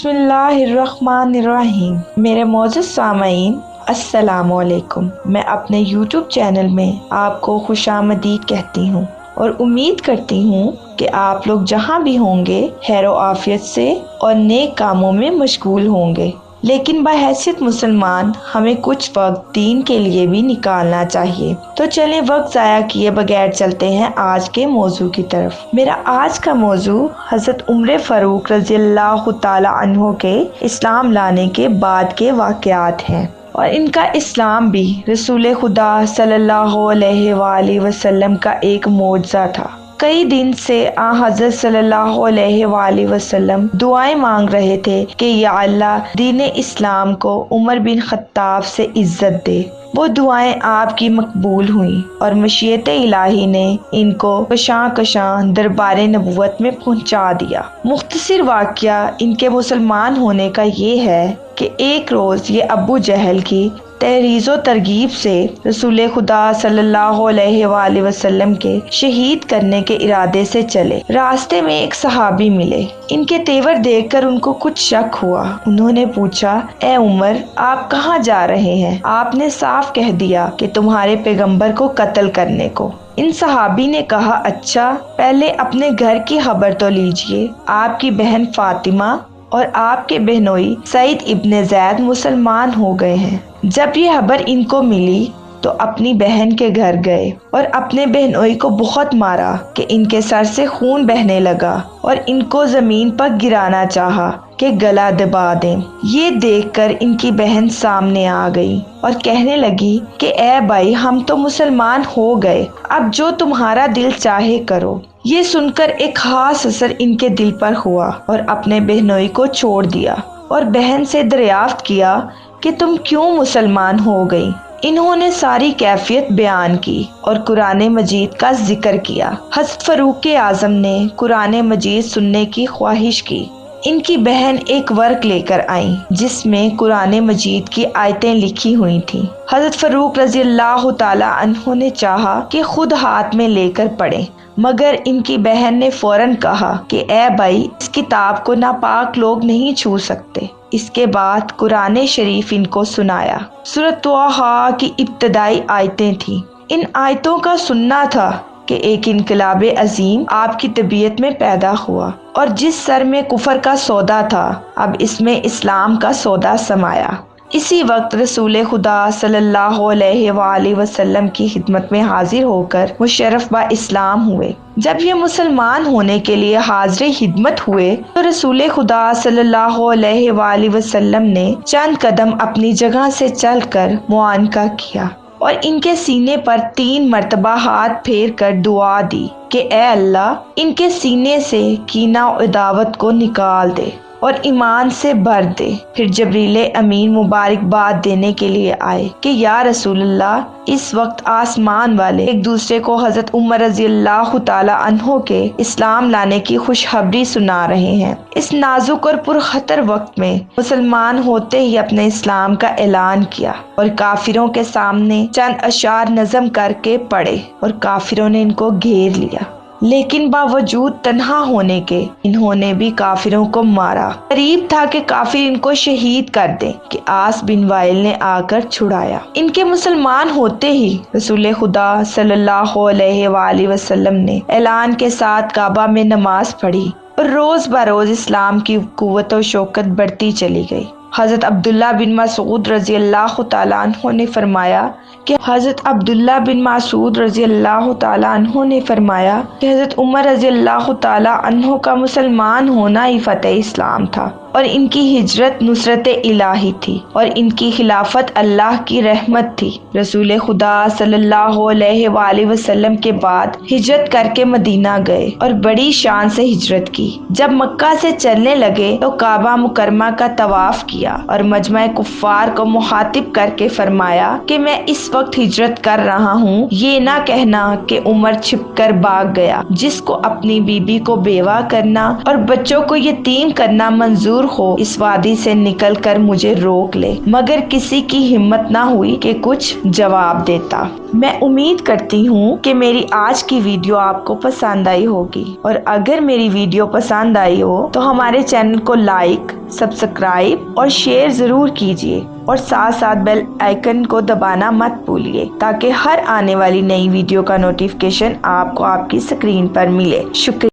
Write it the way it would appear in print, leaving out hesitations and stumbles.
بسم اللہ الرحمن الرحیم۔ میرے معزز سامعین السلام علیکم۔ میں اپنے یوٹیوب چینل میں آپ کو خوش آمدید کہتی ہوں اور امید کرتی ہوں کہ آپ لوگ جہاں بھی ہوں گے خیر و عافیت سے اور نیک کاموں میں مشغول ہوں گے، لیکن بحیثیت مسلمان ہمیں کچھ وقت دین کے لیے بھی نکالنا چاہیے۔ تو چلیں وقت ضائع کیے بغیر چلتے ہیں آج کے موضوع کی طرف۔ میرا آج کا موضوع حضرت عمر فاروق رضی اللہ تعالی عنہ کے اسلام لانے کے بعد کے واقعات ہیں، اور ان کا اسلام بھی رسول خدا صلی اللہ علیہ وآلہ وسلم کا ایک معجزہ تھا۔ کئی دن سے حضرت صلی اللہ علیہ وآلہ وسلم دعائیں مانگ رہے تھے کہ یا اللہ دین اسلام کو عمر بن خطاب سے عزت دے۔ وہ دعائیں آپ کی مقبول ہوئیں اور مشیت الہی نے ان کو کشاں کشاں دربار نبوت میں پہنچا دیا۔ مختصر واقعہ ان کے مسلمان ہونے کا یہ ہے کہ ایک روز یہ ابو جہل کی تحریض و ترغیب سے رسول خدا صلی اللہ علیہ وآلہ وسلم کے شہید کرنے کے ارادے سے چلے۔ راستے میں ایک صحابی ملے۔ ان کے تیور دیکھ کر ان کو کچھ شک ہوا۔ انہوں نے پوچھا، اے عمر، آپ کہاں جا رہے ہیں؟ آپ نے صاف کہہ دیا کہ تمہارے پیغمبر کو قتل کرنے کو۔ ان صحابی نے کہا، اچھا پہلے اپنے گھر کی خبر تو لیجئے۔ آپ کی بہن فاطمہ اور آپ کے بہنوئی سعید ابن زید مسلمان ہو گئے ہیں۔ جب یہ خبر ان کو ملی تو اپنی بہن کے گھر گئے اور اپنے بہنوئی کو بہت مارا کہ ان کے سر سے خون بہنے لگا اور ان کو زمین پر گرانا چاہا کہ گلا دبا دیں۔ یہ دیکھ کر ان کی بہن سامنے آ گئی اور کہنے لگی کہ اے بھائی، ہم تو مسلمان ہو گئے، اب جو تمہارا دل چاہے کرو۔ یہ سن کر ایک خاص اثر ان کے دل پر ہوا اور اپنے بہنوئی کو چھوڑ دیا اور بہن سے دریافت کیا کہ تم کیوں مسلمان ہو گئی؟ انہوں نے ساری کیفیت بیان کی اور قرآن مجید کا ذکر کیا۔ حضرت فاروق اعظم نے قرآن مجید سننے کی خواہش کی۔ ان کی بہن ایک ورق لے کر آئیں جس میں قرآن مجید کی آیتیں لکھی ہوئی تھیں۔ حضرت فاروق رضی اللہ تعالی عنہ نے چاہا کہ خود ہاتھ میں لے کر پڑھیں، مگر ان کی بہن نے فوراً کہا کہ اے بھائی، اس کتاب کو ناپاک لوگ نہیں چھو سکتے۔ اس کے بعد قرآن شریف ان کو سنایا۔ سورۃ طٰہٰ کی ابتدائی آیتیں تھیں۔ ان آیتوں کا سننا تھا کہ ایک انقلاب عظیم آپ کی طبیعت میں پیدا ہوا، اور جس سر میں کفر کا سودا تھا اب اس میں اسلام کا سودا سمایا۔ اسی وقت رسول خدا صلی اللہ علیہ وآلہ وسلم کی خدمت میں حاضر ہو کر مشرف با اسلام ہوئے۔ جب یہ مسلمان ہونے کے لیے حاضر خدمت ہوئے تو رسول خدا صلی اللہ علیہ وآلہ وسلم نے چند قدم اپنی جگہ سے چل کر معانقہ کیا اور ان کے سینے پر 3 مرتبہ ہاتھ پھیر کر دعا دی کہ اے اللہ، ان کے سینے سے کینہ و عداوت کو نکال دے اور ایمان سے بھر دے۔ پھر جبریل امین مبارکباد دینے کے لیے آئے کہ یا رسول اللہ، اس وقت آسمان والے ایک دوسرے کو حضرت عمر رضی اللہ تعالی عنہ کے اسلام لانے کی خوشخبری سنا رہے ہیں۔ اس نازک اور پرخطر وقت میں مسلمان ہوتے ہی اپنے اسلام کا اعلان کیا اور کافروں کے سامنے چند اشعار نظم کر کے پڑھے اور کافروں نے ان کو گھیر لیا، لیکن باوجود تنہا ہونے کے انہوں نے بھی کافروں کو مارا۔ قریب تھا کہ کافر ان کو شہید کر دیں کہ عاص بن وائل نے آ کر چھڑایا۔ ان کے مسلمان ہوتے ہی رسول خدا صلی اللہ علیہ وآلہ وسلم نے اعلان کے ساتھ کعبہ میں نماز پڑھی اور روز بروز اسلام کی قوت و شوکت بڑھتی چلی گئی۔ حضرت عبداللہ بن مسعود رضی اللہ تعالیٰ عنہ نے فرمایا کہ حضرت عمر رضی اللہ تعالیٰ عنہ کا مسلمان ہونا ہی فتح اسلام تھا، اور ان کی ہجرت نصرت الہی تھی، اور ان کی خلافت اللہ کی رحمت تھی۔ رسول خدا صلی اللہ علیہ وآلہ وسلم کے بعد ہجرت کر کے مدینہ گئے اور بڑی شان سے ہجرت کی۔ جب مکہ سے چلنے لگے تو کعبہ مکرمہ کا طواف کیا اور مجمع کفار کو مخاطب کر کے فرمایا کہ میں اس وقت ہجرت کر رہا ہوں، یہ نہ کہنا کہ عمر چھپ کر بھاگ گیا۔ جس کو اپنی بیوی کو بیوہ کرنا اور بچوں کو یتیم کرنا منظور دور ہو اس وادی سے نکل کر مجھے روک لے، مگر کسی کی ہمت نہ ہوئی کہ کچھ جواب دیتا۔ میں امید کرتی ہوں کہ میری آج کی ویڈیو آپ کو پسند آئی ہوگی، اور اگر میری ویڈیو پسند آئی ہو تو ہمارے چینل کو لائک، سبسکرائب اور شیئر ضرور کیجیے، اور ساتھ ساتھ بیل آئیکن کو دبانا مت بھولیے تاکہ ہر آنے والی نئی ویڈیو کا نوٹیفیکیشن آپ کو آپ کی اسکرین پر ملے۔ شکریہ۔